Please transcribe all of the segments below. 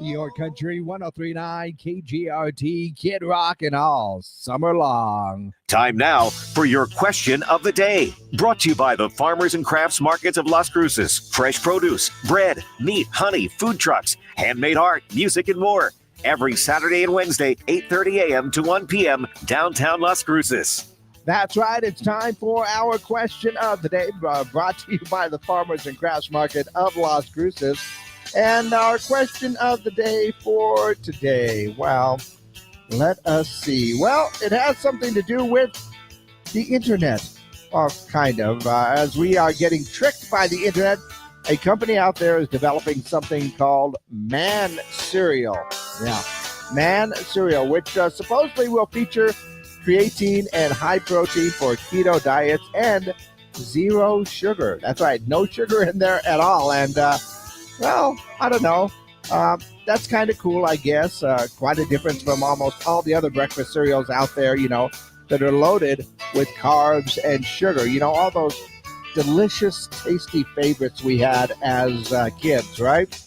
Your Country 1039 KGRT, Kid Rock and all summer long. Time now for your question of the day. Brought to you by the Farmers and Crafts Markets of Las Cruces. Fresh produce, bread, meat, honey, food trucks, handmade art, music, and more. Every Saturday and Wednesday, 8:30 a.m. to 1 p.m. downtown Las Cruces. That's right. It's time for our question of the day, brought to you by the Farmers and Crafts Market of Las Cruces. And our question of the day for today, well, let us see. Well, it has something to do with the internet, or kind of. As we are getting tricked by the internet, a company out there is developing something called Man Cereal. Yeah, Man Cereal, which supposedly will feature creatine and high protein for keto diets and zero sugar. That's right, no sugar in there at all. And well, I don't know. That's kind of cool, I guess. Quite a difference from almost all the other breakfast cereals out there, that are loaded with carbs and sugar. All those delicious, tasty favorites we had as kids, right?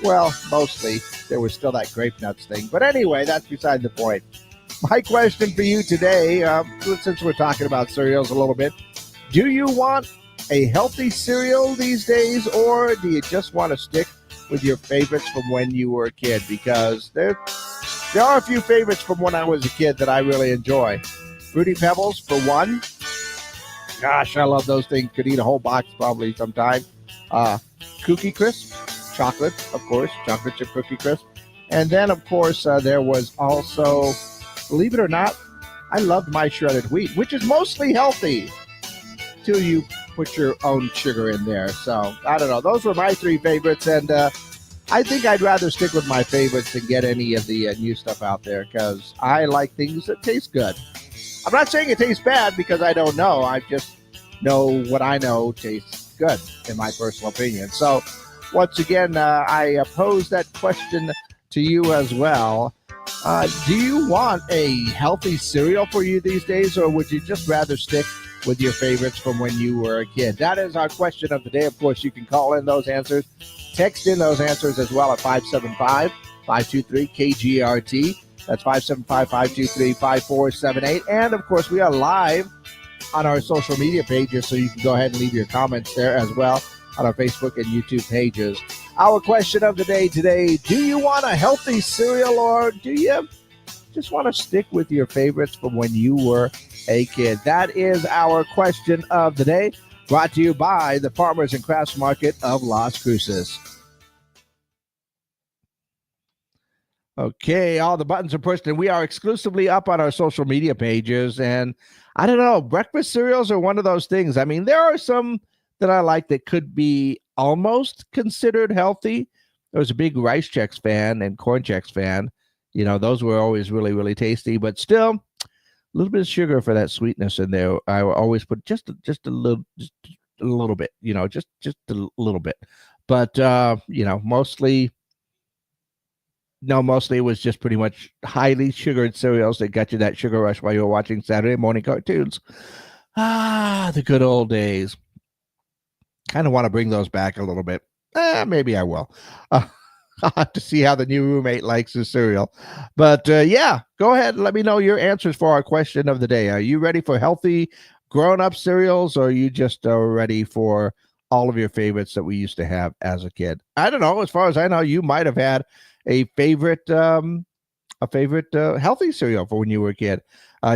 Well, mostly. There was still that grape nuts thing. But anyway, that's beside the point. My question for you today, since we're talking about cereals a little bit, do you want a healthy cereal these days, or do you just want to stick with your favorites from when you were a kid? Because there are a few favorites from when I was a kid that I really enjoy. Fruity Pebbles, for one. Gosh, I love those things. Could eat a whole box probably sometime. Cookie Crisp, chocolate, of course. Chocolate chip Cookie Crisp. And then, of course, there was also, believe it or not, I loved my shredded wheat, which is mostly healthy till you put your own sugar in there. So, I don't know. Those were my three favorites, and I think I'd rather stick with my favorites than get any of the new stuff out there, because I like things that taste good. I'm not saying it tastes bad, because I don't know. I just know what I know tastes good, in my personal opinion. So, once again, I pose that question to you as well. Do you want a healthy cereal for you these days, or would you just rather stick with your favorites from when you were a kid? That is our question of the day. Of course, you can call in those answers, text in those answers as well at 575-523-KGRT. That's 575-523-5478. And, of course, we are live on our social media pages, so you can go ahead and leave your comments there as well on our Facebook and YouTube pages. Our question of the day today, do you want a healthy cereal, or do you just want to stick with your favorites from when you were a kid? That is our question of the day, brought to you by the Farmers and Crafts Market of Las Cruces. Okay, all the buttons are pushed, and we are exclusively up on our social media pages. And I don't know, breakfast cereals are one of those things. I mean, there are some that I like that could be almost considered healthy. There was a big Rice Chex fan and Corn Chex fan. Those were always really, really tasty, but still a little bit of sugar for that sweetness in there. I always put just a little bit, just a little bit. But, mostly it was just pretty much highly sugared cereals that got you that sugar rush while you were watching Saturday morning cartoons. The good old days. Kind of want to bring those back a little bit. Maybe I will. I'll have to see how the new roommate likes his cereal. But yeah, go ahead and let me know your answers for our question of the day. Are you ready for healthy grown-up cereals, or are you just ready for all of your favorites that we used to have as a kid? I don't know. As far as I know, you might have had a favorite healthy cereal for when you were a kid.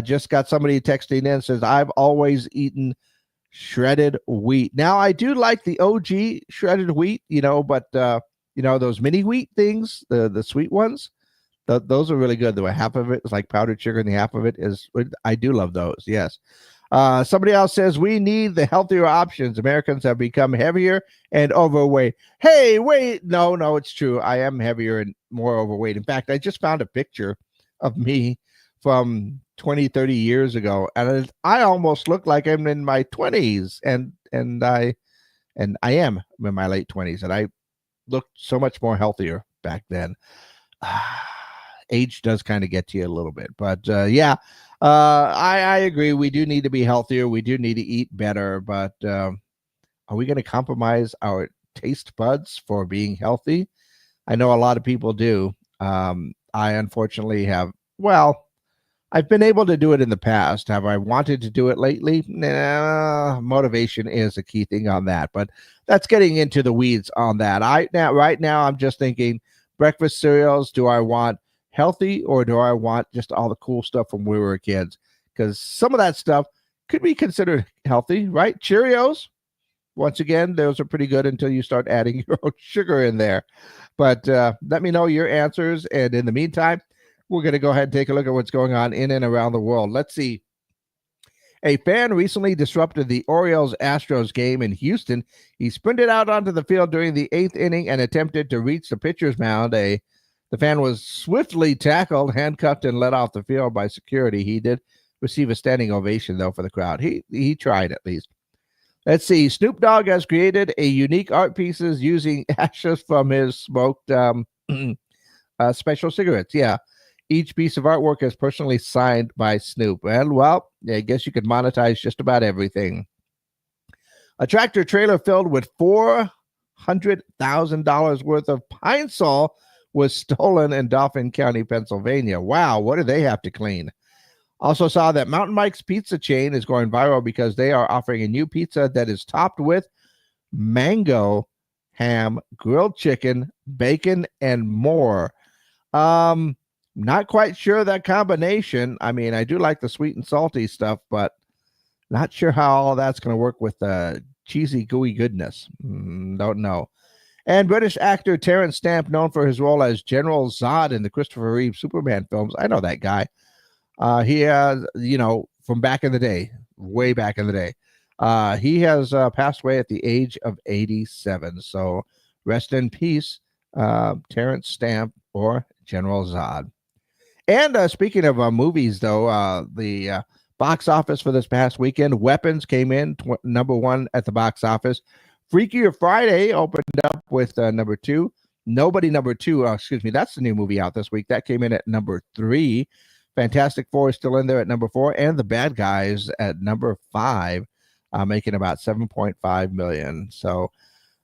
Just got somebody texting in, says, I've always eaten shredded wheat. Now, I do like the OG shredded wheat, but those mini wheat things, the sweet ones, those are really good. The half of it is like powdered sugar, and the half of it is, I do love those. Yes. Somebody else says, we need the healthier options. Americans have become heavier and overweight. Hey, wait. No, it's true. I am heavier and more overweight. In fact, I just found a picture of me from 20, 30 years ago, and I almost look like I'm in my 20s, and I am in my late 20s, and I looked so much more healthier back then. Age does kind of get to you a little bit, but yeah, I agree. We do need to be healthier. We do need to eat better, but are we going to compromise our taste buds for being healthy? I know a lot of people do. I unfortunately have, well, I've been able to do it in the past. Have I wanted to do it lately? Nah, motivation is a key thing on that, but that's getting into the weeds on that. Right now, I'm just thinking breakfast cereals. Do I want healthy or do I want just all the cool stuff from when we were kids? Because some of that stuff could be considered healthy, right? Cheerios. Once again, those are pretty good until you start adding your own sugar in there. But let me know your answers. And in the meantime, we're going to go ahead and take a look at what's going on in and around the world. Let's see. A fan recently disrupted the Orioles-Astros game in Houston. He sprinted out onto the field during the 8th inning and attempted to reach the pitcher's mound. The fan was swiftly tackled, handcuffed, and led off the field by security. He did receive a standing ovation, though, for the crowd. He tried at least. Let's see. Snoop Dogg has created a unique art pieces using ashes from his smoked special cigarettes. Yeah. Each piece of artwork is personally signed by Snoop. And, well, I guess you could monetize just about everything. A tractor trailer filled with $400,000 worth of Pine Sol was stolen in Dauphin County, Pennsylvania. Wow, what do they have to clean? Also saw that Mountain Mike's pizza chain is going viral because they are offering a new pizza that is topped with mango, ham, grilled chicken, bacon, and more. Not quite sure that combination. I mean, I do like the sweet and salty stuff, but not sure how all that's going to work with the cheesy, gooey goodness. Don't know. And British actor Terrence Stamp, known for his role as General Zod in the Christopher Reeve Superman films. I know that guy. He has, from back in the day, way back in the day. He has passed away at the age of 87. So rest in peace, Terrence Stamp or General Zod. And speaking of movies, though, the box office for this past weekend, Weapons came in number 1 at the box office. Freakier Friday opened up with number 2. Nobody number 2, excuse me, that's the new movie out this week. That came in at number 3. Fantastic Four is still in there at number 4. And The Bad Guys at number 5, making about $7.5 million. So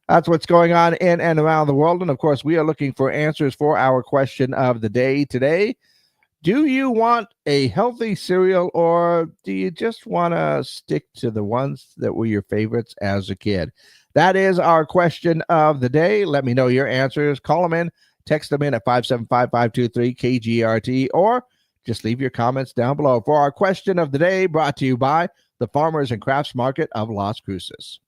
that's what's going on in and around the world. And, of course, we are looking for answers for our question of the day today. Do you want a healthy cereal or do you just want to stick to the ones that were your favorites as a kid? That is our question of the day. Let me know your answers. Call them in, text them in at 575-523-KGRT, or just leave your comments down below for our question of the day, brought to you by the Farmers and Crafts Market of Las Cruces.